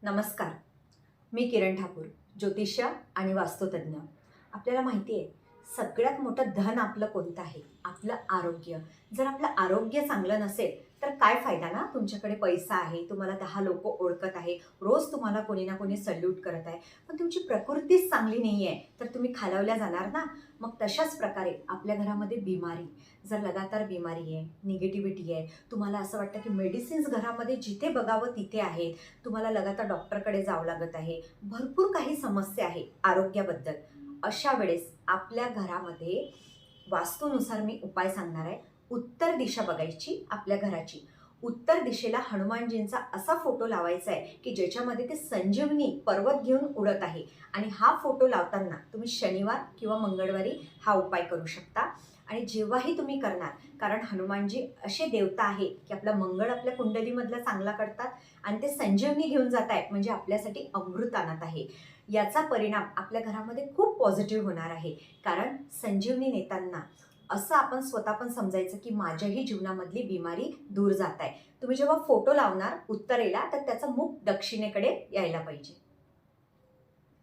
नमस्कार. मी किरण ठाकूर, ज्योतिष्य आणि वास्तुतज्ञ. आपल्याला माहिती आहे, सगळ्यात मोठं धन आपलं कोणतं आहे? आपलं आरोग्य. जर आपलं आरोग्य चांगलं नसेल, तर काय फायदा ना? तुमच्याकडे पैसा आहे, तुम्हाला 10 लोकं ओळखत आहे, रोज तुम्हाला कोणी ना कोणी सल्यूट करत आहे. पण तुमची प्रकृतीच चांगली नाही आहे, तर तुम्ही खालावल्या जाणार ना? मग तशाच प्रकारे आपल्या घरामध्ये बिमारी, जर लगातार बिमारी आहे, निगेटिव्हिटी आहे, तुम्हाला असं वाटतं की मेडिसिन्स घरामध्ये जिथे बघावं तिथे आहेत, तुम्हाला लगातार डॉक्टरकडे जावं लागत आहे, भरपूर काही समस्या आहे आरोग्याबद्दल. अशा वेळेस आपल्या घरामध्ये वास्तूनुसार मी उपाय सांगणार आहे. उत्तर दिशा बघायची आपल्या घराची. उत्तर दिशेला हनुमानजींचा असा फोटो लावायचा आहे की ज्याच्यामध्ये ते संजीवनी पर्वत घेऊन उडत आहे. आणि हा फोटो लावताना तुम्ही शनिवार किंवा मंगळवारी हा उपाय करू शकता. आणि जेव्हाही तुम्ही करणार, कारण हनुमानजी असे देवता आहेत की आपला मंगळ आपल्या कुंडलीमधला चांगला करतात आणि ते संजीवनी घेऊन जात आहेत, म्हणजे आपल्यासाठी अमृत आणत आहे. याचा परिणाम आपल्या घरामध्ये खूप पॉझिटिव्ह होणार आहे. कारण संजीवनी नेताना असं आपण स्वतः पण समजायचं की माझ्याही जीवनामधली बिमारी दूर जात आहे. तुम्ही जेव्हा फोटो लावणार उत्तरेला, तर त्याचं मुख दक्षिणेकडे यायला पाहिजे.